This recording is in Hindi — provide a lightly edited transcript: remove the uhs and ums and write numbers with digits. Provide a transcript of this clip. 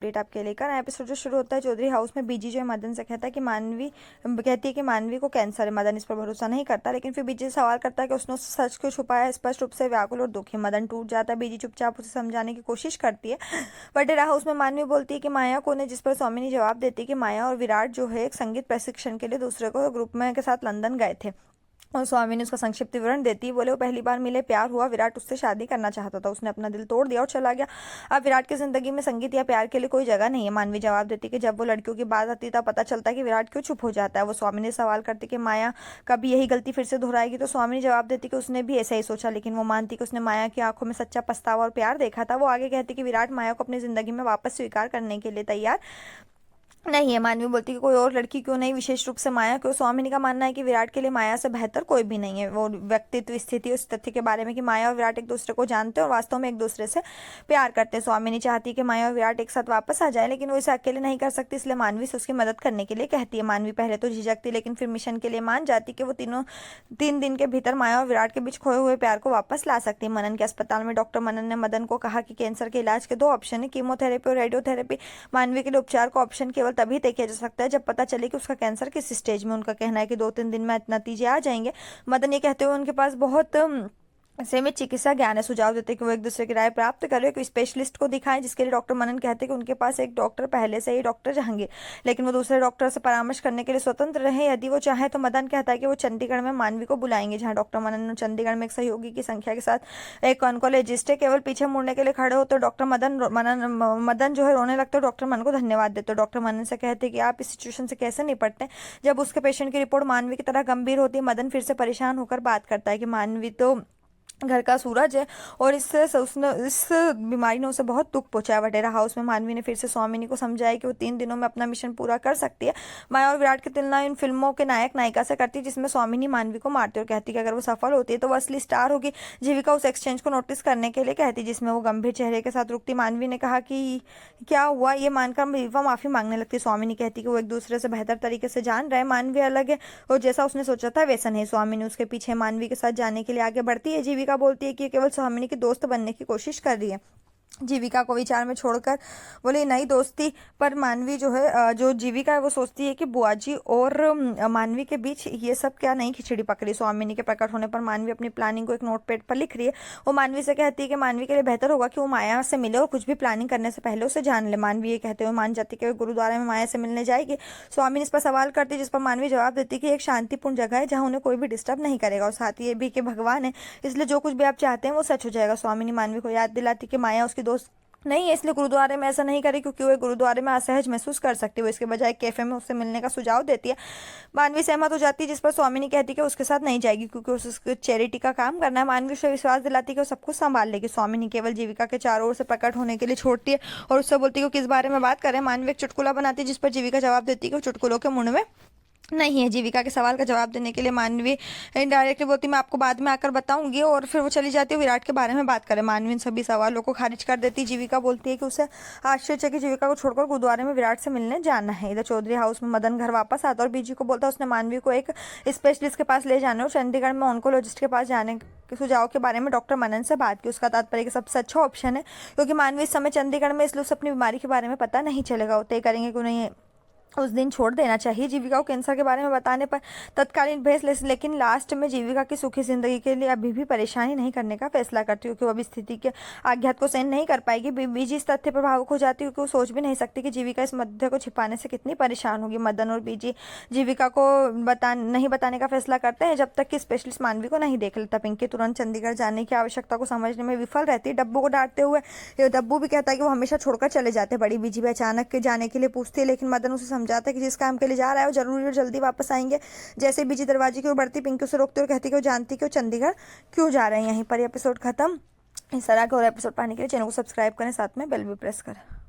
अपडेट आपके लेकर एपिसोड जो शुरू होता है चौधरी हाउस में बीजी जो है मदन से कहता है कि मानवी कहती है कि मानवी को कैंसर है। मदन इस पर भरोसा नहीं करता, लेकिन फिर बीजी से सवाल करता है कि उसने उस सच को छुपाया। स्पष्ट रूप से व्याकुल और दुखी मदन टूट जाता है। बीजी चुपचाप उसे समझाने की कोशिश करती है। वडेरा हाउस में मानवी बोलती है कि माया को ने, जिस पर स्वामिनी जवाब देती है कि माया और विराट जो है एक संगीत प्रशिक्षण के लिए दूसरे को ग्रुप में के साथ लंदन गए थे। और स्वामी ने उसका संक्षिप्त विवरण देती है। बोले वो पहली बार मिले, प्यार हुआ, विराट उससे शादी करना चाहता था, उसने अपना दिल तोड़ दिया और चला गया। अब विराट की जिंदगी में संगीत या प्यार के लिए कोई जगह नहीं है। मानवी जवाब देती कि जब वो लड़कियों की बात आती तब पता चलता है कि विराट क्यों चुप हो जाता है। वो स्वामी ने सवाल करती कि माया कभी यही गलती फिर से दोहराएगी, तो स्वामी ने जवाब देती कि उसने भी ऐसा ही सोचा, लेकिन वो मानती कि उसने माया की आंखों में सच्चा पछतावा और प्यार देखा था। वो आगे कहती कि विराट माया को अपनी जिंदगी में वापस स्वीकार करने के लिए तैयार नहीं है। मानवी बोलती कि कोई और लड़की क्यों नहीं, विशेष रूप से माया क्यों। स्वामिनी का मानना है कि विराट के लिए माया से बेहतर कोई भी नहीं है। वो व्यक्तित्व, स्थिति, उस तथ्य के बारे में कि माया और विराट एक दूसरे को जानते हैं और वास्तव में एक दूसरे से प्यार करते हैं। स्वामिनी चाहती है कि माया और विराट एक साथ वापस आ जाए, लेकिन वो इसे अकेले नहीं कर सकती, इसलिए मानवी से उसकी मदद करने के लिए कहती है। मानवी पहले तो झिझकती, लेकिन फिर मिशन के लिए मान जाती कि वो 3 दिन के भीतर माया और विराट के बीच खोए हुए प्यार को वापस ला सकती है। मनन के अस्पताल में डॉक्टर मनन ने मदन को कहा कि कैंसर के इलाज के 2 ऑप्शन है, कीमोथेरेपी और रेडियोथेरेपी। मानवी के लिए उपचार का ऑप्शन केवल तभी तय किया जा सकता है जब पता चले कि उसका कैंसर किस स्टेज में। उनका कहना है कि 2-3 दिन में नतीजे आ जाएंगे। मदन ये कहते हुए उनके पास बहुत सीमित चिकित्सा ज्ञान है, सुझाव देते कि वो एक दूसरे की राय प्राप्त करें, कोई स्पेशलिस्ट को दिखाएं, जिसके लिए डॉक्टर मनन कहते हैं कि उनके पास एक डॉक्टर पहले से ही डॉक्टर जहांगीर, लेकिन वो दूसरे डॉक्टर से परामर्श करने के लिए स्वतंत्र रहे यदि वो चाहे तो। मदन कहता है कि वो चंडीगढ़ में मानवी को बुलाएंगे, जहां डॉक्टर मनन चंडीगढ़ में एक सहयोगी की संख्या के साथ एक ऑन्कोलॉजिस्ट है। केवल पीछे मुड़ने के लिए खड़े हो तो डॉक्टर मदन जो है रोने लगते हो। डॉक्टर मनन को धन्यवाद देते हो। डॉक्टर मनन से कहते हैं कि आप इस सिचुएशन से कैसे निपटते हैं जब उसके पेशेंट की रिपोर्ट मानवी की तरह गंभीर होती है। मदन फिर से परेशान होकर बात करता है कि मानवी तो घर का सूरज है और उसने इस बीमारी ने उसे बहुत दुख पहुंचाया। वडेरा हाउस में मानवी ने फिर से स्वामिनी को समझाया कि वो 3 दिनों में अपना मिशन पूरा कर सकती है। माया और विराट की तुलना इन फिल्मों के नायक नायिका से करती है जिसमें स्वामिनी मानवी को मारती और कहती कि अगर वो सफल होती है तो वो असली स्टार होगी। जीविका उस एक्सचेंज को नोटिस करने के लिए कहती, जिसमें वो गंभीर चेहरे के साथ रुकती। मानवी ने कहा कि क्या हुआ, ये मानकर जीविका माफी मांगने लगती। स्वामिनी कहती कि वो एक दूसरे से बेहतर तरीके से जान रहे हैं, मानवी अलग है और जैसा उसने सोचा था वैसा नहीं। स्वामिनी उसके पीछे मानवी के साथ जाने के लिए आगे बढ़ती है। जीविका बोलती है कि केवल स्वामिनी की दोस्त बनने की कोशिश कर रही है। जीविका को विचार में छोड़कर बोले नई दोस्ती पर मानवी जो है, जो जीविका है वो सोचती है कि बुआजी और मानवी के बीच ये सब क्या नई खिचड़ी पकड़ी। स्वामिनी के प्रकट होने पर मानवी अपनी प्लानिंग को एक नोटपैड पर लिख रही है। वो मानवी से कहती है कि मानवी के लिए बेहतर होगा कि वो माया से मिले और कुछ भी प्लानिंग करने से पहले उसे जान ले। मानवी ये कहते हुए मान जाती है कि वो गुरुद्वारा में माया से मिलने जाएगी। स्वामिनी इस पर सवाल करती है, जिस पर मानवी जवाब देती है कि एक शांतिपूर्ण जगह है जहाँ उन्हें कोई भी डिस्टर्ब नहीं करेगा और साथ ही ये भी कि भगवान है, इसलिए जो कुछ भी आप चाहते हैं वो सच हो जाएगा। स्वामिनी मानवी को याद दिलाती कि माया उसकी दोस्त नहीं है, इसलिए गुरुद्वारे में ऐसा नहीं करे क्योंकि वो गुरुद्वारे में असहज महसूस कर सकती है। वो इसके बजाय कैफे में उससे मिलने का सुझाव देती है। मानवी सहमत हो जाती है, जिस पर स्वामिनी कहती है कि उसके साथ नहीं जाएगी क्योंकि उसको चैरिटी का काम करना है। मानवी उसे विश्वास दिलाती है कि वो सब कुछ संभाल लेगी। स्वामिनी केवल जीविका के चारों ओर से प्रकट होने के लिए छोड़ती है और उससे बोलती है कि किस बारे में बात करें। मानवी एक चुटकुला बनाती है, जिस पर जीविका जवाब देती है कि वो चुटकुलों के मुंड में नहीं है। जीविका के सवाल का जवाब देने के लिए मानवी इनडायरेक्टली बोलती मैं आपको बाद में आकर बताऊंगी और फिर वो चली जाती है विराट के बारे में बात करें। मानवी इन सभी सवालों को खारिज कर देती। जीविका बोलती है कि उसे आश्चर्य है कि जीविका को छोड़कर गुरुद्वारे में विराट से मिलने जाना है। इधर चौधरी हाउस में मदन घर वापस आता और बीजी को बोलता उसने मानवी को एक स्पेशलिस्ट के पास ले जाना और चंडीगढ़ में ऑन्कोलॉजिस्ट के पास जाने के सुझाव के बारे में डॉक्टर मनन से बात की। उसका तात्पर्य कि सबसे अच्छा ऑप्शन है क्योंकि मानवी इस समय चंडीगढ़ में, इसलिए उसे अपनी बीमारी के बारे में पता नहीं चलेगा। वो तय करेंगे कि उन्हें उस दिन छोड़ देना चाहिए। जीविका को कैंसर के बारे में बताने पर तत्कालीन बहस, लेकिन लास्ट में जीविका की सुखी जिंदगी के लिए अभी भी परेशानी नहीं करने का फैसला करती क्योंकि वो अभी स्थिति के आघात को सहन नहीं कर पाएगी। बीजी इस तथ्य पर भावुक हो जाती क्योंकि वो सोच भी नहीं सकती कि जीविका इस मध्य को छिपाने से कितनी परेशान होगी। मदन और बीजी जीविका को नहीं बताने का फैसला करते हैं जब तक कि स्पेशलिस्ट मानवी को नहीं देख लेता। पिंकी तुरंत चंडीगढ़ जाने की आवश्यकता को समझने में विफल रहती है। डब्बू को डांटते हुए डब्बू भी कहता है कि वो हमेशा छोड़कर चले जाते हैं। बड़ी बीजी भी अचानक जाने के लिए पूछती है, लेकिन मदन उसे समझाता है कि जिस काम के लिए जा रहा है वो जरूरी और जल्दी वापस आएंगे। जैसे बीजी दरवाजे की ओर बढ़ती, पिंकी उसे रोकती और कहती कि वो जानती कि वो चंडीगढ़ क्यों जा रहे हैं। यहीं पर एपिसोड खत्म। इस तरह के और एपिसोड पाने के लिए चैनल को सब्सक्राइब करें, साथ में बेल भी प्रेस करें।